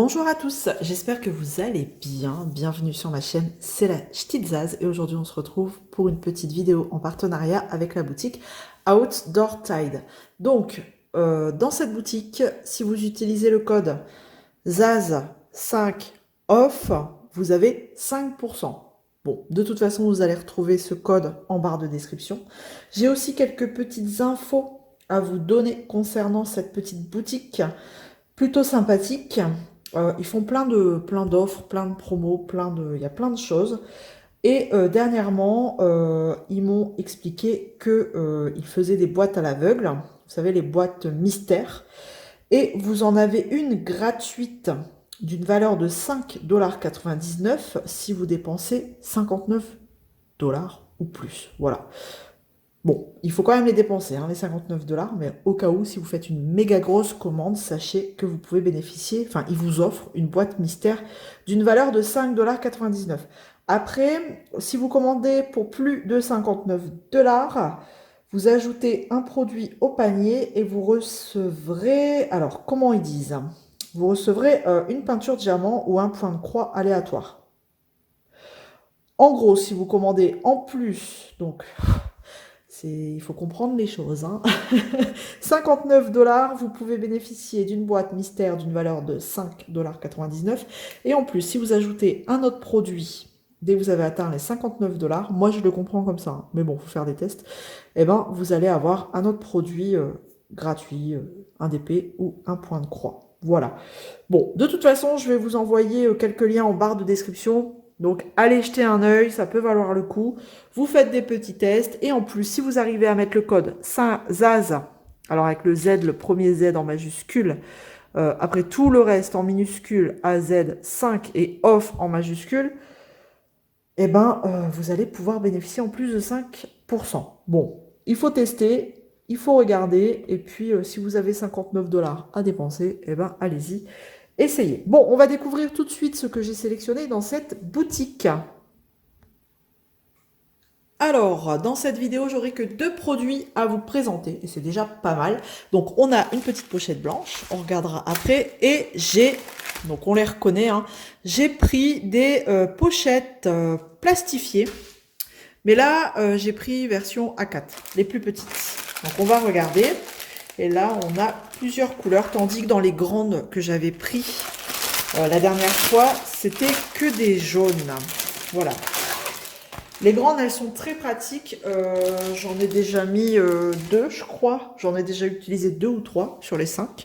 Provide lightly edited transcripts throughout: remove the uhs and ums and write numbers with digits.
Bonjour à tous, j'espère que vous allez bien. Bienvenue sur ma chaîne, c'est la Ch'tite Zaz et aujourd'hui on se retrouve pour une petite vidéo en partenariat avec la boutique Outdoor Tide. Donc, dans cette boutique, si vous utilisez le code ZAZ5OFF, vous avez 5%. Bon, de toute façon, vous allez retrouver ce code en barre de description. J'ai aussi quelques petites infos à vous donner concernant cette petite boutique plutôt sympathique. Ils font plein d'offres, plein de promos, il y a plein de choses. Et dernièrement, ils m'ont expliqué que ils faisaient des boîtes à l'aveugle. Vous savez, les boîtes mystères. Et vous en avez une gratuite d'une valeur de 5,99 $ si vous dépensez 59 $ ou plus. Voilà. Bon, il faut quand même les dépenser, hein, les 59 $, mais au cas où, si vous faites une méga grosse commande, sachez que vous pouvez bénéficier, enfin, ils vous offrent une boîte mystère d'une valeur de 5,99 $. Après, si vous commandez pour plus de 59 $, vous ajoutez un produit au panier et vous recevrez, alors, comment ils disent? Vous recevrez une peinture diamant ou un point de croix aléatoire. En gros, si vous commandez en plus, donc il faut comprendre les choses, hein. 59 $, vous pouvez bénéficier d'une boîte mystère d'une valeur de 5,99 $. Et en plus, si vous ajoutez un autre produit, dès que vous avez atteint les 59 $, moi je le comprends comme ça, hein, mais bon, il faut faire des tests, et ben vous allez avoir un autre produit gratuit, un DP ou un point de croix. Voilà. Bon, de toute façon, je vais vous envoyer quelques liens en barre de description. Donc, allez jeter un œil, ça peut valoir le coup. Vous faites des petits tests. Et en plus, si vous arrivez à mettre le code ZAZ, alors avec le Z, le premier Z en majuscule, après tout le reste en minuscule, AZ 5 et OFF en majuscule, eh ben, vous allez pouvoir bénéficier en plus de 5%. Bon, il faut tester, il faut regarder. Et puis, si vous avez 59 $ à dépenser, eh ben, allez-y. Essayez. Bon, on va découvrir tout de suite ce que j'ai sélectionné dans cette boutique. Alors, dans cette vidéo, j'aurai que 2 produits à vous présenter, et c'est déjà pas mal. Donc, on a une petite pochette blanche, on regardera après, et donc on les reconnaît, hein, j'ai pris des pochettes plastifiées, mais là, j'ai pris version A4, les plus petites. Donc, on va regarder. Et là, on a plusieurs couleurs, tandis que dans les grandes que j'avais pris la dernière fois, c'était que des jaunes. Voilà. Les grandes, elles sont très pratiques. J'en ai déjà mis 2, je crois. J'en ai déjà utilisé 2 ou 3 sur les 5.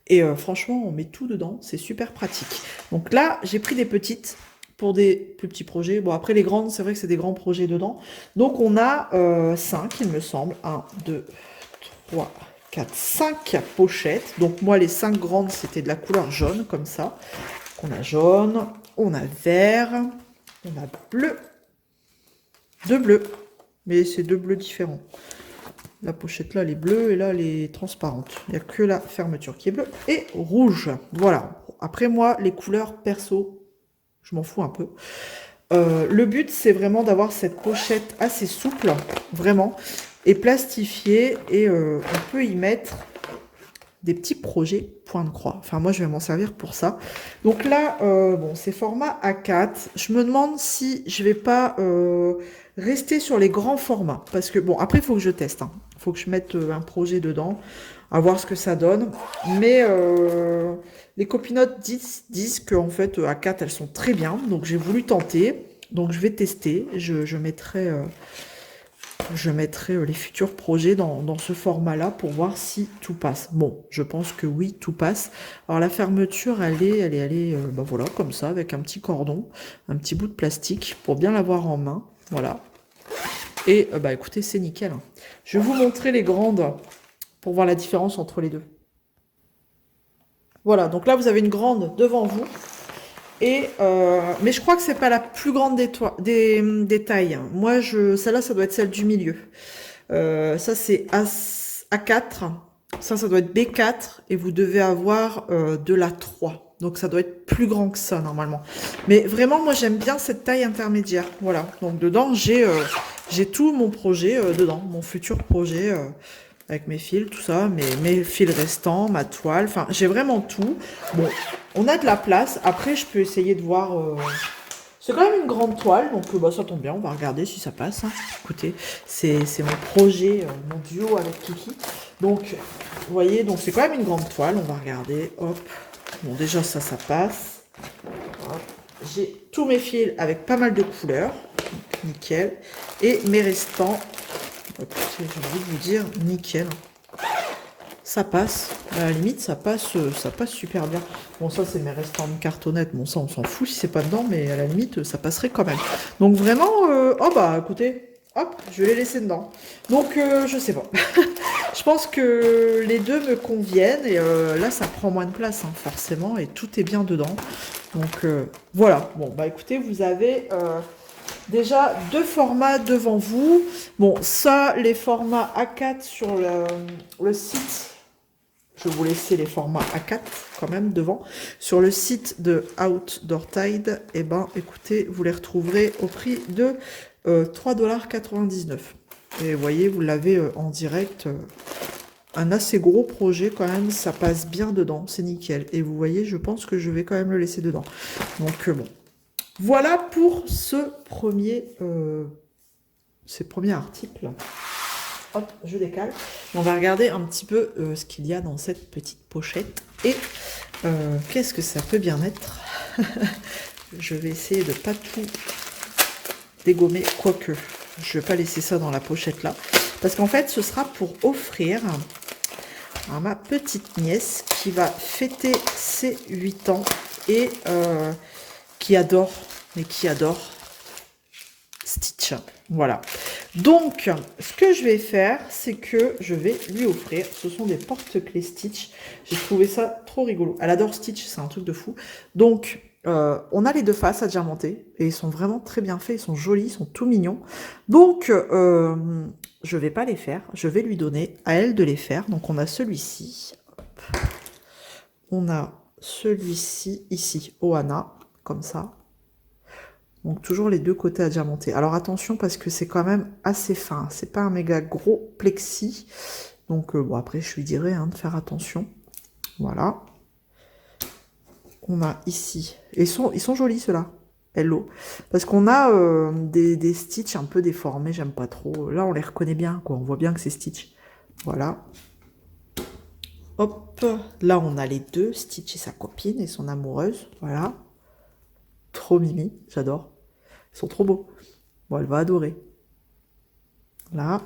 Et franchement, on met tout dedans. C'est super pratique. Donc là, j'ai pris des petites pour des plus petits projets. Bon, après, les grandes, c'est vrai que c'est des grands projets dedans. Donc, on a 5, il me semble. 1, 2, 3, 4, 5 pochettes. Donc moi, les 5 grandes, c'était de la couleur jaune, comme ça. On a jaune, on a vert, on a bleu. 2 bleus, mais c'est 2 bleus différents. La pochette là, elle est bleue et là, elle est transparente. Il n'y a que la fermeture qui est bleue et rouge. Voilà. Après moi, les couleurs perso, je m'en fous un peu. Le but, c'est vraiment d'avoir cette pochette assez souple, vraiment, et plastifiée. Et on peut y mettre des petits projets point de croix. Enfin, moi, je vais m'en servir pour ça. Donc là, bon, c'est format A4. Je me demande si je vais pas rester sur les grands formats. Parce que, bon, après, il faut que je teste. Il faut que je mette un projet dedans, à voir ce que ça donne. Mais les copinotes disent qu'en fait, A4, elles sont très bien. Donc, j'ai voulu tenter. Donc, je vais tester. Je mettrai les futurs projets dans ce format-là pour voir si tout passe. Bon, je pense que oui, tout passe. Alors, la fermeture, elle est ben voilà, comme ça, avec un petit cordon, un petit bout de plastique pour bien l'avoir en main. Voilà. Et, bah, écoutez, c'est nickel. Je vais vous montrer les grandes pour voir la différence entre les deux. Voilà, donc là, vous avez une grande devant vous. Et mais je crois que c'est pas la plus grande des tailles. Moi, celle-là, ça doit être celle du milieu. Ça, c'est A4. Ça doit être B4. Et vous devez avoir de la 3. Donc, ça doit être plus grand que ça, normalement. Mais vraiment, moi, j'aime bien cette taille intermédiaire. Voilà. Donc, dedans, j'ai tout mon projet dedans. Mon futur projet. avec mes fils, tout ça, mes fils restants, ma toile, enfin, j'ai vraiment tout. Bon, on a de la place. Après, je peux essayer de voir... C'est quand même une grande toile, donc bah, ça tombe bien, on va regarder si ça passe. Hein. Écoutez, c'est mon projet, mon duo avec Kiki. Donc, vous voyez, donc c'est quand même une grande toile, on va regarder. Hop. Bon, déjà, ça passe. J'ai tous mes fils avec pas mal de couleurs. Donc, nickel. Et mes restants, écoutez, j'ai envie de vous dire, nickel. Ça passe, à la limite ça passe super bien. Bon ça c'est mes restants de cartonnettes, bon ça on s'en fout si c'est pas dedans, mais à la limite ça passerait quand même. Donc vraiment, oh bah écoutez, hop, je vais les laisser dedans. Donc je sais pas, je pense que les deux me conviennent, et là ça prend moins de place hein, forcément, et tout est bien dedans. Donc voilà, bon bah écoutez, vous avez... déjà, deux formats devant vous. Bon, ça, les formats A4 sur le site, je vais vous laisser les formats A4 quand même devant. Sur le site de Outdoor Tide, eh ben, écoutez, vous les retrouverez au prix de 3,99 $. Et vous voyez, vous l'avez en direct. Un assez gros projet quand même, ça passe bien dedans, c'est nickel. Et vous voyez, je pense que je vais quand même le laisser dedans. Donc bon. Voilà pour ces premiers articles. Hop, je décale. On va regarder un petit peu ce qu'il y a dans cette petite pochette. Et qu'est-ce que ça peut bien être. Je vais essayer de ne pas tout dégommer, quoique je ne vais pas laisser ça dans la pochette là. Parce qu'en fait, ce sera pour offrir à ma petite nièce qui va fêter ses 8 ans et... qui adore Stitch. Voilà. Donc, ce que je vais faire, c'est que je vais lui offrir, ce sont des porte-clés Stitch. J'ai trouvé ça trop rigolo. Elle adore Stitch, c'est un truc de fou. Donc, on a les deux faces à diamanter, et ils sont vraiment très bien faits, ils sont jolis, ils sont tout mignons. Donc, je vais pas les faire, je vais lui donner à elle de les faire. Donc, on a celui-ci. On a celui-ci, ici, Ohana. Comme ça. Donc toujours les deux côtés à diamanter. Alors attention parce que c'est quand même assez fin. C'est pas un méga gros plexi. Donc bon après je lui dirai hein, de faire attention. Voilà. On a ici. Et ils sont jolis ceux-là. Hello. Parce qu'on a des Stitch un peu déformés. J'aime pas trop. Là on les reconnaît bien quoi. On voit bien que c'est Stitch. Voilà. Hop. Là on a les deux. Stitch et sa copine et son amoureuse. Voilà. Trop mimi, j'adore. Ils sont trop beaux. Bon, elle va adorer. Là.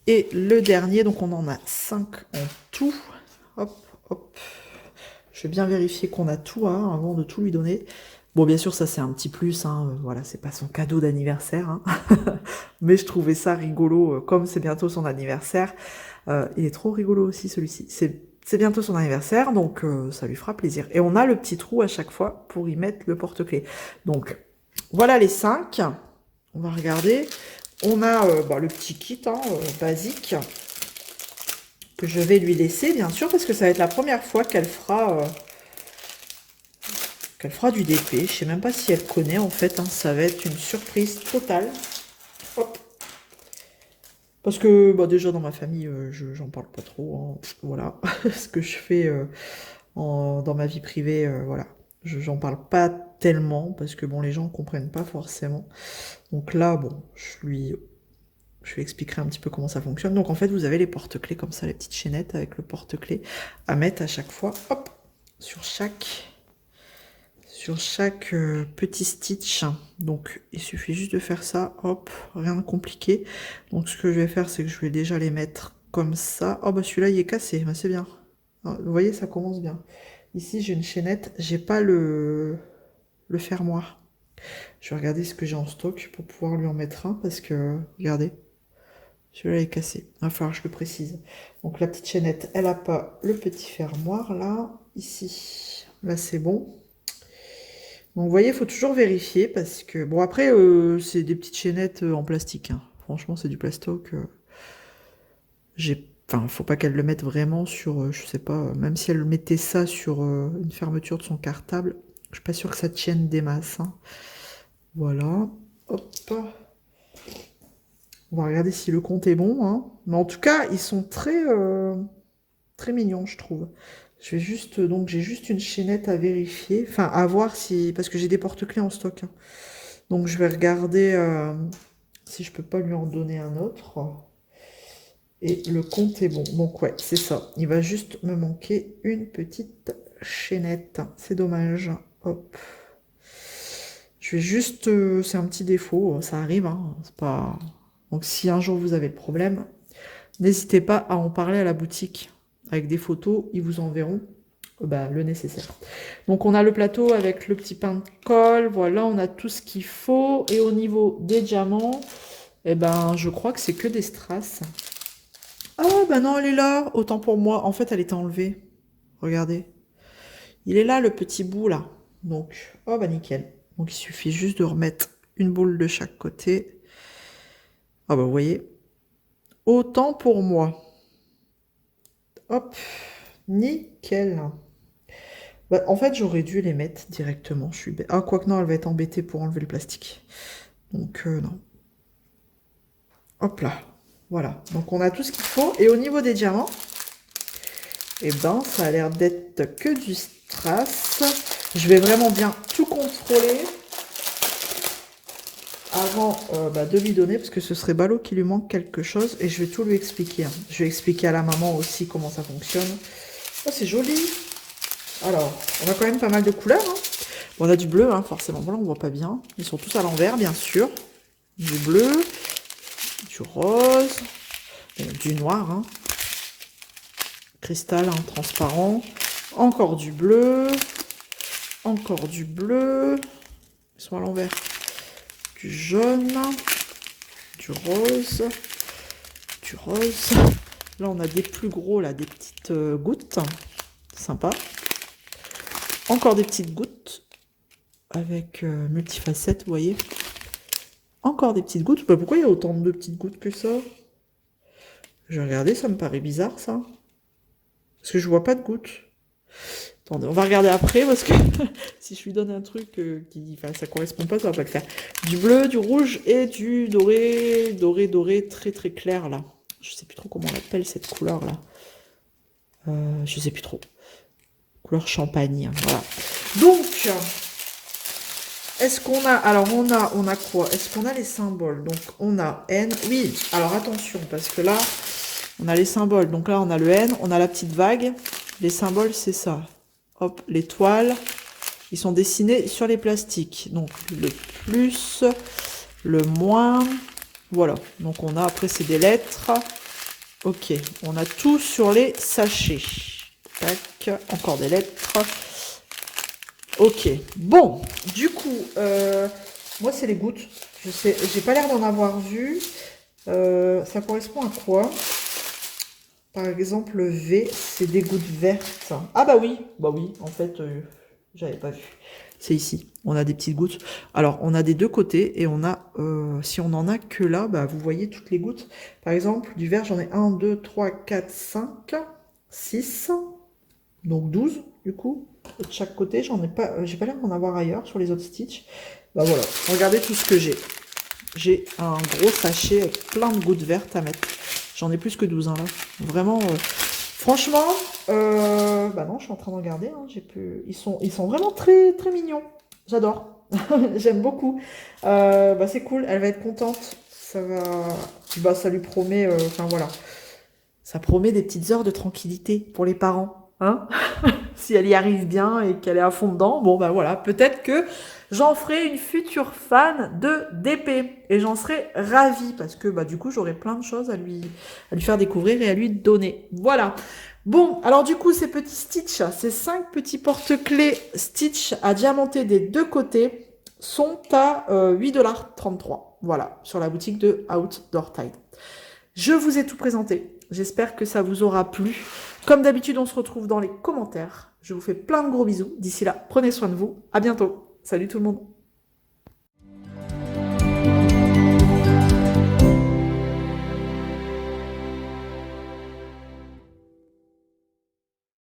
Et le dernier, donc on en a 5 en tout. Hop, hop. Je vais bien vérifier qu'on a tout hein, avant de tout lui donner. Bon, bien sûr, ça c'est un petit plus. Hein, voilà, c'est pas son cadeau d'anniversaire. Hein. Mais je trouvais ça rigolo. Comme c'est bientôt son anniversaire. Il est trop rigolo aussi celui-ci. C'est bientôt son anniversaire, donc ça lui fera plaisir. Et on a le petit trou à chaque fois pour y mettre le porte-clés. Donc, voilà les 5. On va regarder. On a le petit kit hein, basique que je vais lui laisser, bien sûr, parce que ça va être la première fois qu'elle fera du DP. Je sais même pas si elle connaît, en fait. Hein, ça va être une surprise totale. Hop. Parce que bah, déjà dans ma famille, j'en parle pas trop. Hein, voilà, ce que je fais dans ma vie privée, voilà. J'en parle pas tellement parce que bon, les gens comprennent pas forcément. Donc là, bon, je lui expliquerai un petit peu comment ça fonctionne. Donc en fait, vous avez les porte-clés comme ça, les petites chaînettes avec le porte-clés à mettre à chaque fois, hop, sur chaque petit stitch. Donc il suffit juste de faire ça, hop, rien de compliqué. Donc ce que je vais faire, c'est que je vais déjà les mettre comme ça. Oh bah celui-là il est cassé, bah, c'est bien. Ah, vous voyez, ça commence bien. Ici j'ai une chaînette, j'ai pas le fermoir. Je vais regarder ce que j'ai en stock pour pouvoir lui en mettre un, parce que regardez, celui-là est cassé. Il va falloir que je le précise. Donc la petite chaînette, elle a pas le petit fermoir là, ici. Là c'est bon. Donc vous voyez, il faut toujours vérifier parce que... Bon après, c'est des petites chaînettes en plastique. Hein. Franchement, c'est du plastoc. Enfin, faut pas qu'elle le mette vraiment sur, je sais pas, même si elle mettait ça sur une fermeture de son cartable, je suis pas sûre que ça tienne des masses. Hein. Voilà. Hop. On va regarder si le compte est bon, hein. Mais en tout cas, ils sont très mignons, je trouve. Je vais juste, donc j'ai juste une chaînette à vérifier, enfin à voir si, parce que j'ai des porte-clés en stock, hein. Donc je vais regarder si je peux pas lui en donner un autre. Et le compte est bon. Donc ouais, c'est ça. Il va juste me manquer une petite chaînette. C'est dommage. Hop. Je vais juste, c'est un petit défaut, ça arrive, hein. C'est pas. Donc si un jour vous avez le problème, n'hésitez pas à en parler à la boutique. Avec des photos, ils vous enverront bah, le nécessaire. Donc on a le plateau avec le petit pain de colle, voilà, on a tout ce qu'il faut. Et au niveau des diamants, eh ben je crois que c'est que des strass. Ah bah non, elle est là, autant pour moi. En fait, elle était enlevée. Regardez. Il est là, le petit bout là. Donc, oh bah nickel. Donc il suffit juste de remettre une boule de chaque côté. Ah bah vous voyez. Autant pour moi. Hop, nickel. Bah, en fait, j'aurais dû les mettre directement. Je suis bête. Ah, quoique non, elle va être embêtée pour enlever le plastique. Donc, non. Hop là. Voilà. Donc, on a tout ce qu'il faut. Et au niveau des diamants, eh ben, ça a l'air d'être que du strass. Je vais vraiment bien tout contrôler avant bah, de lui donner, parce que ce serait ballot qu'il lui manque quelque chose. Et je vais tout lui expliquer, hein. Je vais expliquer à la maman aussi comment ça fonctionne. Oh, c'est joli. Alors, on a quand même pas mal de couleurs, hein. Bon, on a du bleu, hein, forcément. Voilà, on voit pas bien. Ils sont tous à l'envers, bien sûr. Du bleu, du rose, du noir, hein. Cristal, hein, transparent. Encore du bleu. Encore du bleu. Ils sont à l'envers. Du jaune. Du rose. Du rose. Là, on a des plus gros, là, des petites gouttes. Sympa. Encore des petites gouttes. Avec multifacettes, vous voyez. Encore des petites gouttes. Bah, pourquoi il y a autant de petites gouttes que ça? Je vais regarder, ça me paraît bizarre, ça. Parce que je vois pas de gouttes. Attendez, on va regarder après, parce que si je lui donne un truc qui... Enfin, ça correspond pas, ça va pas le faire. Du bleu, du rouge et du doré. Doré, très très clair, là. Je sais plus trop comment on l'appelle, cette couleur-là. Je sais plus trop. Couleur champagne, voilà. Donc... Est-ce qu'on a... Alors, on a quoi? Est-ce qu'on a les symboles? Donc, on a N. Oui, alors attention, parce que là, on a les symboles. Donc là, on a le N, on a la petite vague. Les symboles, c'est ça. Hop, l'étoile. Ils sont dessinés sur les plastiques. Donc, le plus, le moins. Voilà. Donc, on a, après, c'est des lettres. Ok, on a tout sur les sachets. Tac, encore des lettres. Ok, bon, du coup, moi c'est les gouttes. Je sais, j'ai pas l'air d'en avoir vu. Ça correspond à quoi? Par exemple, le V, c'est des gouttes vertes. Ah bah oui, en fait, j'avais pas vu. C'est ici, on a des petites gouttes. Alors, on a des deux côtés et on a, si on en a que là, bah vous voyez toutes les gouttes. Par exemple, du vert, j'en ai 1, 2, 3, 4, 5, 6, donc 12 du coup. De chaque côté, j'en ai pas, j'ai pas l'air d'en avoir ailleurs sur les autres stitches. Bah voilà, regardez tout ce que j'ai. J'ai un gros sachet avec plein de gouttes vertes à mettre. J'en ai plus que 12, hein, là. Vraiment, franchement, bah non, je suis en train de regarder, hein, j'ai plus... Ils sont vraiment très, très mignons. J'adore. J'aime beaucoup. Bah c'est cool, elle va être contente. Ça va... Bah ça lui promet, enfin voilà. Ça promet des petites heures de tranquillité pour les parents, hein. Si elle y arrive bien et qu'elle est à fond dedans, bon ben voilà, peut-être que j'en ferai une future fan de DP et j'en serai ravie parce que bah du coup j'aurai plein de choses à lui faire découvrir et à lui donner. Voilà. Bon, alors du coup ces petits stitch, ces 5 petits porte-clés stitch à diamanter des deux côtés sont à 8,33 $. Voilà, sur la boutique de Outdoor Tide. Je vous ai tout présenté. J'espère que ça vous aura plu. Comme d'habitude, on se retrouve dans les commentaires. Je vous fais plein de gros bisous. D'ici là, prenez soin de vous. À bientôt. Salut tout le monde.